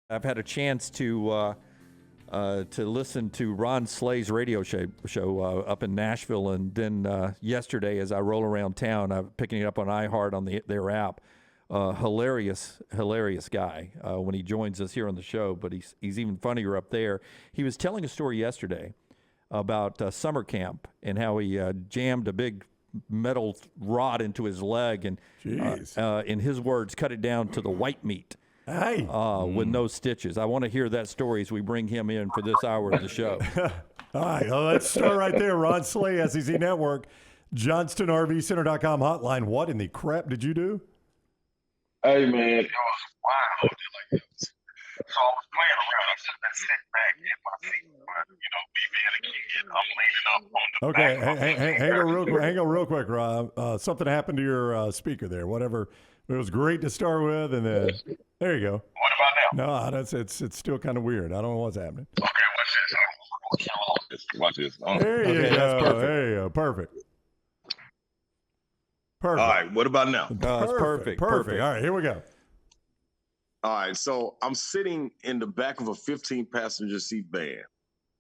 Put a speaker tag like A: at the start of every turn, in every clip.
A: I've had a chance to listen to Ron Slay's radio show up in Nashville, and then yesterday, as I roll around town, I'm picking it up on iHeart on their app. Hilarious guy when he joins us here on the show, but he's even funnier up there. He was telling a story yesterday about summer camp and how he jammed a big metal rod into his leg and, in his words, cut it down to the white meat.
B: Hey.
A: With no stitches. I want to hear that story as we bring him in for this hour of the show.
B: All right, well, let's start right there. Ron Slay, SEC Network, JohnstonRVCenter.com hotline. What in the crap did you do?
C: Hey, man, it was wild. Like, so I was playing around. I should have been sitting back in my seat, but, me being a kid, I'm leaning up on the back.
B: Hang on real quick, Rob. Something happened to your speaker there. Whatever. It was great to start with, and then there you go.
C: What about
B: now? No, it's still kind of weird. I don't know what's happening.
C: Okay, watch this.
B: There you go. That's perfect. There you go. Perfect.
C: All right, what about now?
A: It's perfect.
B: All right, here we go.
C: All right, so I'm sitting in the back of a 15-passenger seat van,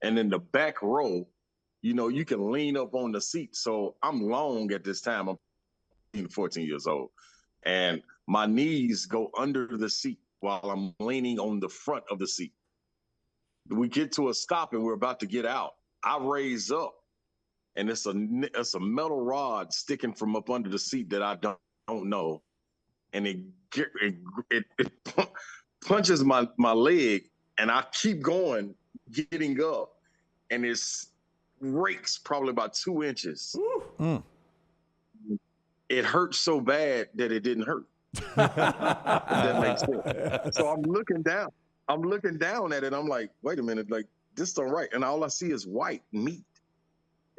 C: and in the back row, you can lean up on the seat. So I'm long at this time. I'm 14 years old. And my knees go under the seat while I'm leaning on the front of the seat. We get to a stop and we're about to get out. I raise up, and it's a metal rod sticking from up under the seat that I don't know, and it punches my leg, and I keep going, getting up, and it rakes probably about 2 inches. It hurt so bad that it didn't hurt. If that makes sense. So I'm looking down at it. I'm like, wait a minute, like this don't right. And all I see is white meat.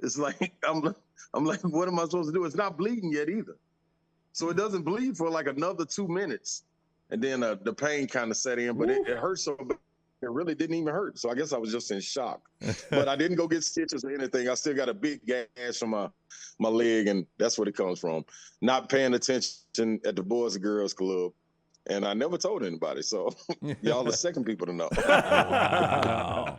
C: It's like I'm like, what am I supposed to do? It's not bleeding yet either. So it doesn't bleed for like another 2 minutes, and then the pain kind of set in. But it hurt so bad. It really didn't even hurt. So I guess I was just in shock. But I didn't go get stitches or anything. I still got a big gash on my leg, and that's what it comes from. Not paying attention at the Boys and Girls Club. And I never told anybody. So y'all the second people to know.
D: Wow.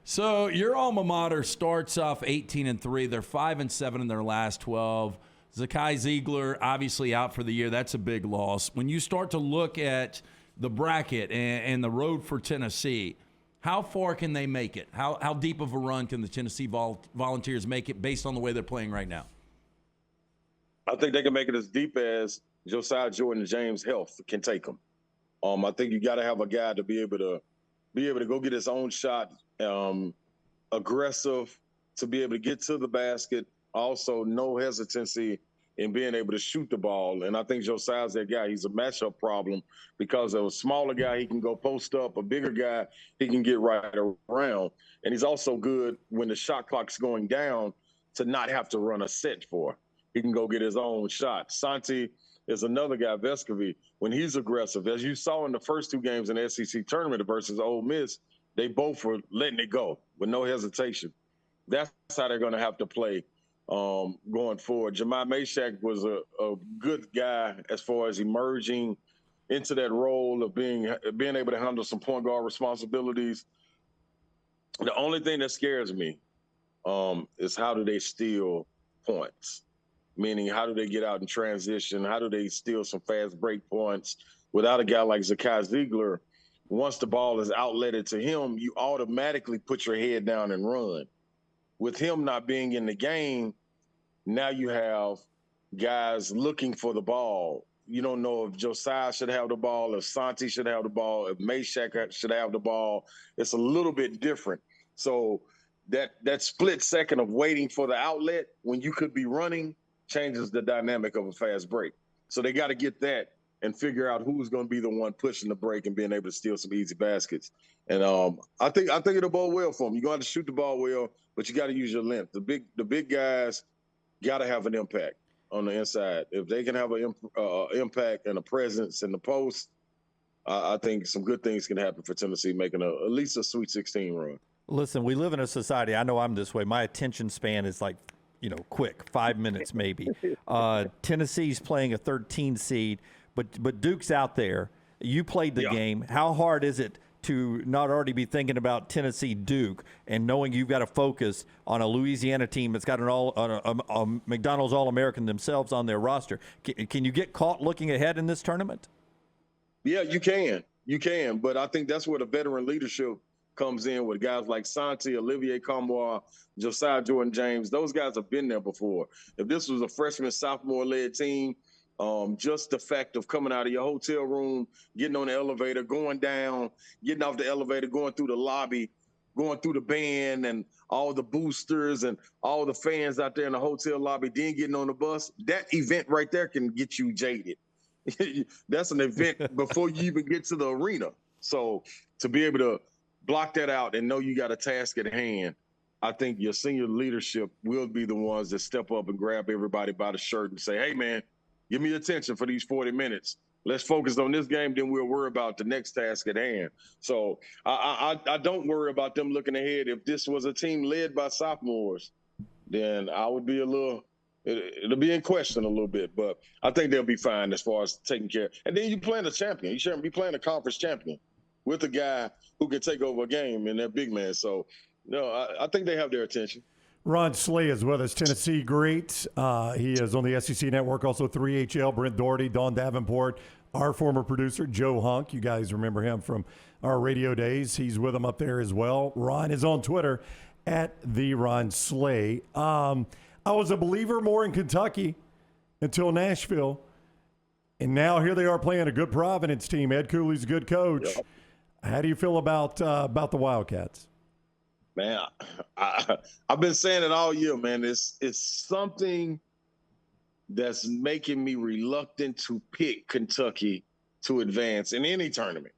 D: So your alma mater starts off 18-3. They're 5-7 in their last 12. Zakai Ziegler, obviously out for the year. That's a big loss. When you start to look at the bracket and the road for Tennessee, how far can they make it? How deep of a run can the Tennessee Volunteers make it based on the way they're playing right now?
C: I think they can make it as deep as Josiah Jordan James' health can take them. I think you got to have a guy to be able to go get his own shot, aggressive, to be able to get to the basket, also no hesitancy in being able to shoot the ball. And I think Josiah's that guy. He's a matchup problem because of a smaller guy, he can go post up. A bigger guy, he can get right around. And he's also good when the shot clock's going down to not have to run a set for. He can go get his own shot. Santi is another guy, Vescovy, when he's aggressive. As you saw in the first 2 games in the SEC tournament versus Ole Miss, they both were letting it go with no hesitation. That's how they're going to have to play going forward. Jemai Meshack was a good guy as far as emerging into that role of being able to handle some point guard responsibilities. The only thing that scares me is how do they steal points? Meaning, how do they get out in transition? How do they steal some fast break points? Without a guy like Zakai Ziegler, once the ball is outletted to him, you automatically put your head down and run. With him not being in the game, now you have guys looking for the ball. You don't know if Josiah should have the ball, if Santi should have the ball, if Meshack should have the ball. It's a little bit different. So that split second of waiting for the outlet when you could be running changes the dynamic of a fast break. So they got to get that and figure out who's going to be the one pushing the break and being able to steal some easy baskets. And I think it'll bode well for them. You're going to have to shoot the ball well, but you got to use your length. The big guys got to have an impact on the inside. If they can have an impact and a presence in the post, I think some good things can happen for Tennessee making at least a Sweet 16 run.
A: Listen, we live in a society, I know I'm this way, my attention span is like, quick, 5 minutes maybe. Tennessee's playing a 13 seed, but Duke's out there. You played the game. How hard is it to not already be thinking about Tennessee Duke and knowing you've got to focus on a Louisiana team that's got a McDonald's All-American themselves on their roster? Can you get caught looking ahead in this tournament?
C: Yeah, you can. You can. But I think that's where the veteran leadership comes in with guys like Santi, Olivier Combois, Josiah Jordan-James. Those guys have been there before. If this was a freshman, sophomore-led team, just the fact of coming out of your hotel room, getting on the elevator, going down, getting off the elevator, going through the lobby, going through the band and all the boosters and all the fans out there in the hotel lobby, then getting on the bus, that event right there can get you jaded. That's an event before you even get to the arena. So to be able to block that out and know you got a task at hand, I think your senior leadership will be the ones that step up and grab everybody by the shirt and say, hey, man, give me attention for these 40 minutes. Let's focus on this game, then we'll worry about the next task at hand. So I don't worry about them looking ahead. If this was a team led by sophomores, then I would be it'll be in question a little bit. But I think they'll be fine as far as taking care. And then you're playing a champion. You shouldn't be playing a conference champion with a guy who can take over a game and that big man. So, no, I think they have their attention.
B: Ron Slay is with us, Tennessee great. He is on the SEC Network, also 3HL, Brent Doherty, Dawn Davenport, our former producer, Joe Hunk. You guys remember him from our radio days. He's with him up there as well. Ron is on Twitter at the Ron Slay. I was a believer more in Kentucky until Nashville. And now here they are playing a good Providence team. Ed Cooley's a good coach.
C: Yep.
B: How do you feel about the Wildcats?
C: Man, I've been saying it all year, man. It's something that's making me reluctant to pick Kentucky to advance in any tournament,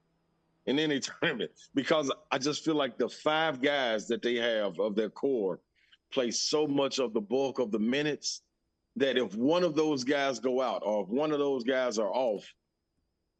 C: because I just feel like the 5 guys that they have of their core play so much of the bulk of the minutes that if one of those guys go out or if one of those guys are off,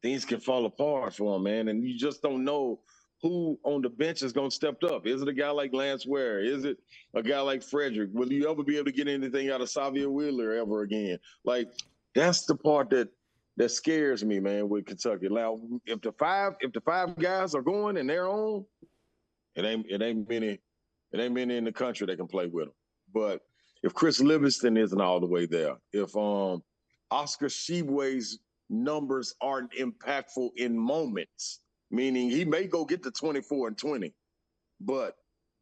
C: things can fall apart for them, man. And you just don't know who on the bench is going to step up. Is it a guy like Lance Ware? Is it a guy like Frederick? Will you ever be able to get anything out of Xavier Wheeler ever again? Like, that's the part that scares me, man, with Kentucky. Now, if the five guys are going and they're on, it ain't many in the country that can play with them. But if Chris Livingston isn't all the way there, if Oscar Tshiebwe's numbers aren't impactful in moments, meaning he may go get to 24 and 20, but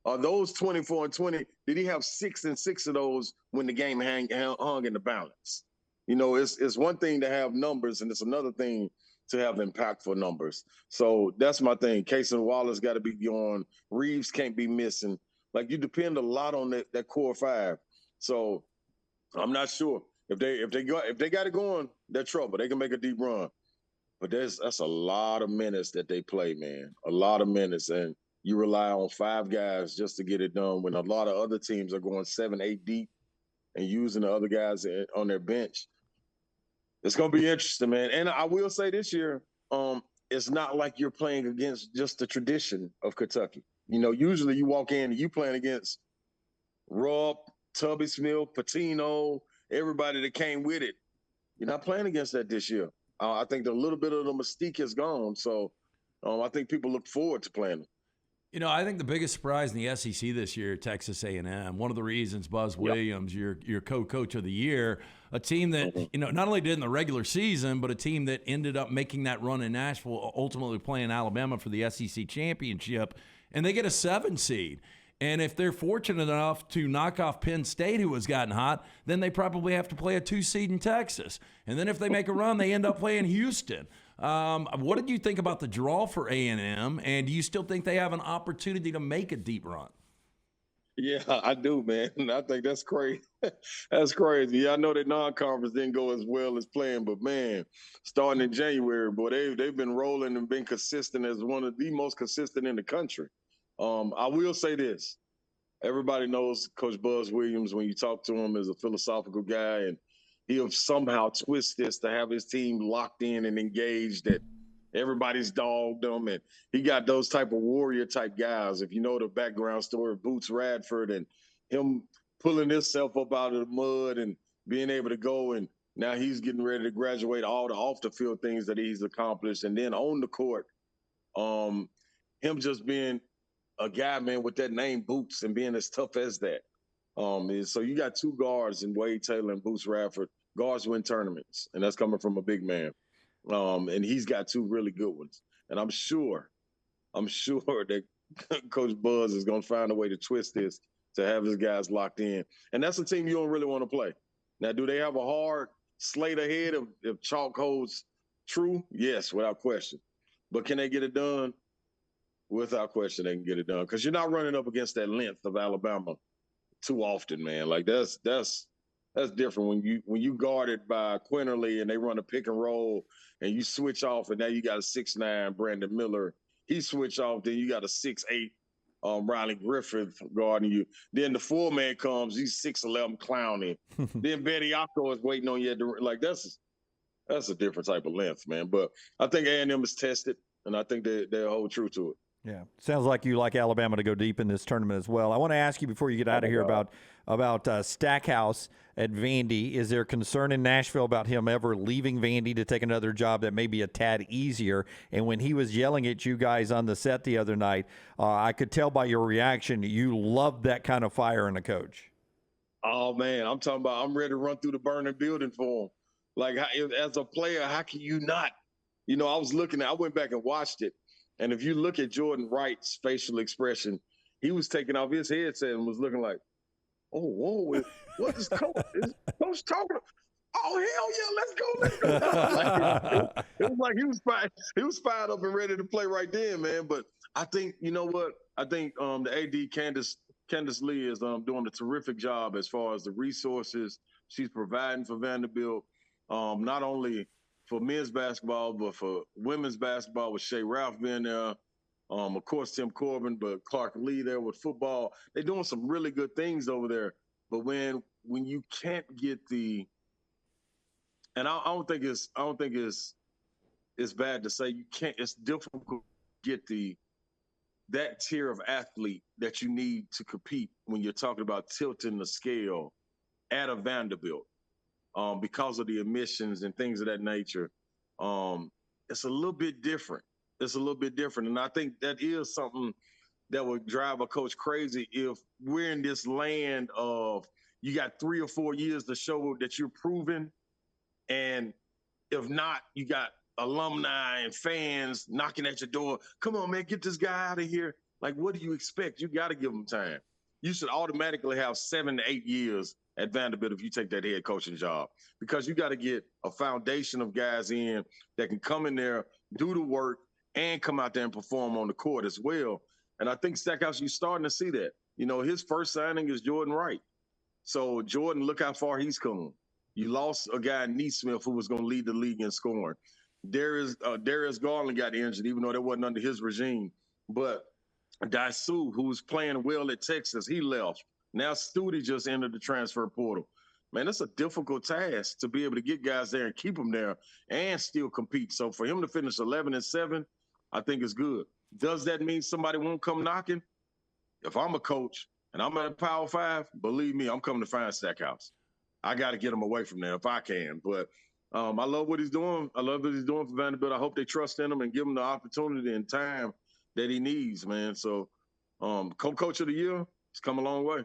C: are those 24 and 20, did he have 6 and 6 of those when the game hung in the balance? You know, it's one thing to have numbers, and it's another thing to have impactful numbers. So that's my thing. Casey Wallace got to be gone. Reeves can't be missing. Like, you depend a lot on that core 5. So I'm not sure. If they got it going, they're trouble. They can make a deep run. But that's a lot of minutes that they play, man. A lot of minutes. And you rely on 5 guys just to get it done when a lot of other teams are going 7, 8 deep and using the other guys on their bench. It's going to be interesting, man. And I will say this year, it's not like you're playing against just the tradition of Kentucky. You know, usually you walk in and you playing against Rupp, Tubby Smith, Patino, everybody that came with it. You're not playing against that this year. I think a little bit of the mystique is gone. So I think people look forward to playing them.
D: You know, I think the biggest surprise in the SEC this year, Texas A&M. One of the reasons Buzz Williams, your co-coach of the year, a team that, you know, not only did in the regular season, but a team that ended up making that run in Nashville, ultimately playing Alabama for the SEC championship, and they get a 7 seed. And if they're fortunate enough to knock off Penn State, who has gotten hot, then they probably have to play a 2 seed in Texas. And then if they make a run, they end up playing Houston. What did you think about the draw for A&M? And do you still think they have an opportunity to make a deep run?
C: Yeah, I do, man. I think that's crazy. That's crazy. Yeah, I know that non-conference didn't go as well as playing, but, man, starting in January, boy, they've been rolling and been consistent as one of the most consistent in the country. I will say this. Everybody knows Coach Buzz Williams, when you talk to him, is a philosophical guy, and he'll somehow twist this to have his team locked in and engaged, that everybody's dogged them. And he got those type of warrior-type guys. If you know the background story of Boots Radford and him pulling himself up out of the mud and being able to go, and now he's getting ready to graduate all the off-the-field things that he's accomplished. And then on the court, him just being a guy, man, with that name Boots and being as tough as that. So you got two guards in Wade Taylor and Boots Radford. Guards win tournaments, and that's coming from a big man. And he's got two really good ones. And I'm sure that Coach Buzz is going to find a way to twist this to have his guys locked in. And that's a team you don't really want to play. Now, do they have a hard slate ahead if chalk holds true? Yes, without question. But can they get it done? Without question, they can get it done. Because you're not running up against that length of Alabama too often, man. Like that's different when you guarded by Quinterly and they run a pick and roll and you switch off and now you got a 6'9" Brandon Miller. He switch off, then you got a 6'8" Riley Griffith guarding you. Then the 4-man comes, he's 6'11" Clowney. Then Betty Ocko is waiting on you. That's a different type of length, man. But I think A&M is tested, and I think they'll hold true to it.
A: Yeah, sounds like you like Alabama to go deep in this tournament as well. I want to ask you before you get out of here about Stackhouse at Vandy. Is there concern in Nashville about him ever leaving Vandy to take another job that may be a tad easier? And when he was yelling at you guys on the set the other night, I could tell by your reaction you loved that kind of fire in a coach.
C: Oh, man, I'm ready to run through the burning building for him. Like, as a player, how can you not? You know, I went back and watched it. And if you look at Jordan Wright's facial expression, he was taking off his headset and was looking like, oh, whoa, what is Coach? Is Coach talking? Oh, hell yeah, let's go. It was like he was fired up and ready to play right then, man. But I think, you know what? I think the AD, Candace Lee, is doing a terrific job as far as the resources she's providing for Vanderbilt, not only for men's basketball, but for women's basketball with Shea Ralph being there. Of course, Tim Corbin, but Clark Lee there with football. They're doing some really good things over there. But when you can't get and I don't think it's bad to say you can't. It's difficult to get that tier of athlete that you need to compete when you're talking about tilting the scale at a Vanderbilt. Because of the emissions and things of that nature, it's a little bit different. And I think that is something that would drive a coach crazy if we're in this land of you got 3 or 4 years to show that you're proven. And if not, you got alumni and fans knocking at your door. Come on, man, get this guy out of here. Like, what do you expect? You got to give him time. You should automatically have 7 to 8 years at Vanderbilt if you take that head coaching job, because you got to get a foundation of guys in that can come in there, do the work, and come out there and perform on the court as well. And I think Stackhouse, you're starting to see that. You know, his first signing is Jordan Wright. So Jordan, look how far he's come. You lost a guy, Neesmith, who was going to lead the league in scoring. Darius Garland got injured, even though that wasn't under his regime. But Daisu, who was playing well at Texas, he left. Now Studi just entered the transfer portal. Man, that's a difficult task to be able to get guys there and keep them there and still compete. So for him to finish 11-7, I think is good. Does that mean somebody won't come knocking? If I'm a coach and I'm at a Power 5, believe me, I'm coming to find Stackhouse. I got to get him away from there if I can. But I love what he's doing. I love what he's doing for Vanderbilt. I hope they trust in him and give him the opportunity and time that he needs, man. So co-coach of the year, it's come a long way.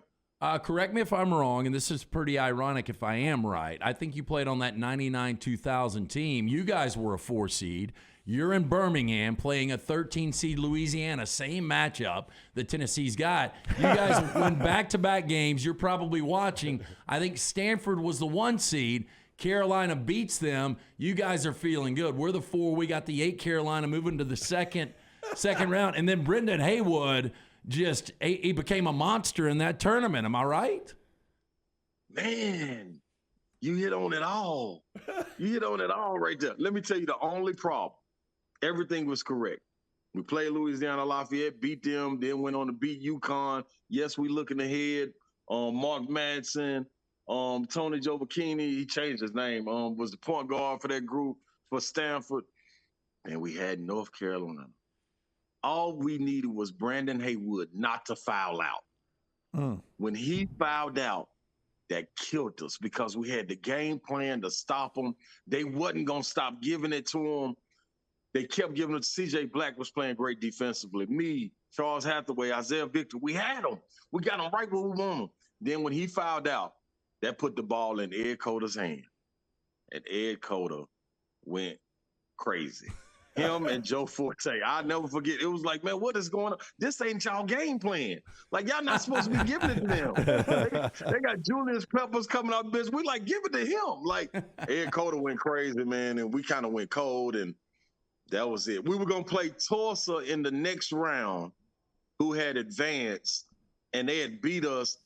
D: Correct me if I'm wrong, and this is pretty ironic if I am right. I think you played on that 99-2000 team. You guys were a 4 seed. You're in Birmingham playing a 13 seed Louisiana, same matchup that Tennessee's got. You guys win back-to-back games. You're probably watching. I think Stanford was the 1 seed. Carolina beats them. You guys are feeling good. We're the 4. We got the 8 Carolina moving to the second round. And then Brendan Haywood, he became a monster in that tournament. Am I right?
C: Man, you hit on it all. You hit on it all right there. Let me tell you the only problem. Everything was correct. We played Louisiana Lafayette, beat them, then went on to beat UConn. Yes, we looking ahead. Mark Madsen, Tony Jovacchini, he changed his name, was the point guard for that group for Stanford. And we had North Carolina. All we needed was Brandon Haywood not to foul out. When he fouled out, that killed us because we had the game plan to stop them. They wasn't going to stop giving it to them. They kept giving it to C.J. Black was playing great defensively. Me, Charles Hathaway, Isaiah Victor, we had him. We got him right where we want him. Then when he fouled out, that put the ball in Ed Coder's hand. And Ed Coder went crazy. Him and Joe Forte. I'll never forget. It was like, man, what is going on? This ain't y'all game plan. Like, y'all not supposed to be giving it to them. They got Julius Peppers coming out, bitch. We like, give it to him. Like, Ed Coder went crazy, man, and we kind of went cold, and that was it. We were going to play Tulsa in the next round, who had advanced, and they had beat us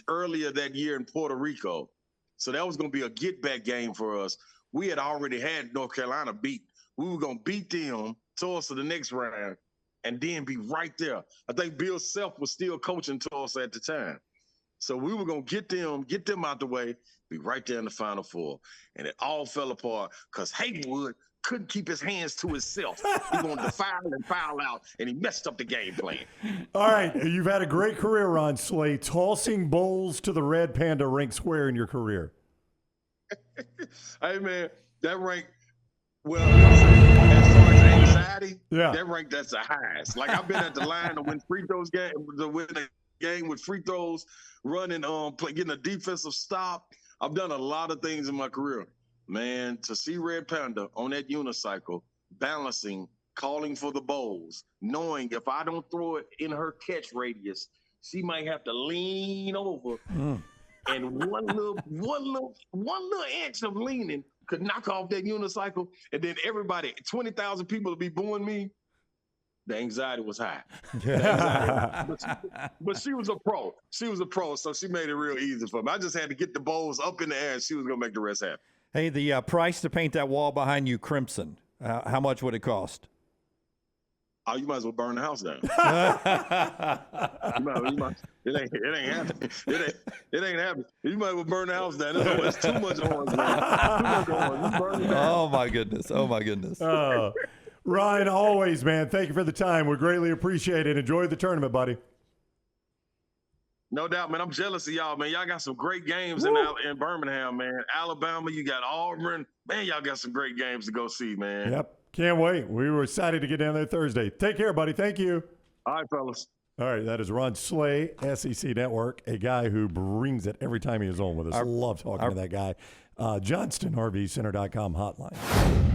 C: earlier that year in Puerto Rico. So that was going to be a get-back game for us. We had already had North Carolina beat. We were going to beat them, Tulsa, the next round, and then be right there. I think Bill Self was still coaching Tulsa at the time. So we were going to get them out the way, be right there in the Final Four. And it all fell apart because Haywood couldn't keep his hands to himself. He wanted to foul and foul out, and he messed up the game plan.
B: All right, you've had a great career, Ron Slay, tossing bowls to the Red Panda ranks where in your career?
C: Hey, man, that rank, well, as far as anxiety, that rank, that's the highest. Like, I've been at the line to win free throws game, to win a game with free throws, running, getting a defensive stop. I've done a lot of things in my career. Man, to see Red Panda on that unicycle, balancing, calling for the bowls, knowing if I don't throw it in her catch radius, she might have to lean over. And one little inch of leaning could knock off that unicycle, and then everybody, 20,000 people would be booing me. The anxiety was high. But she was a pro. So she made it real easy for me. I just had to get the bowls up in the air, and she was going to make the rest happen.
A: Hey, the price to paint that wall behind you crimson, how much would it cost?
C: Oh, you might as well burn the house down. It ain't happening. It ain't happening. You might as well burn the house down. It's too much orange, man. Too much orange. You burn it down.
A: Oh, my goodness.
B: Ryan, always, man, thank you for the time. We greatly appreciate it. Enjoy the tournament, buddy.
C: No doubt, man. I'm jealous of y'all, man. Y'all got some great games in Birmingham, man. Alabama, you got Auburn. Man, y'all got some great games to go see, man.
B: Yep. Can't wait. We were excited to get down there Thursday. Take care, buddy. Thank you.
C: All right, fellas.
B: All right, that is Ron Slay, SEC Network, a guy who brings it every time he is on with us. I love talking to that guy. JohnstonRVCenter.com hotline.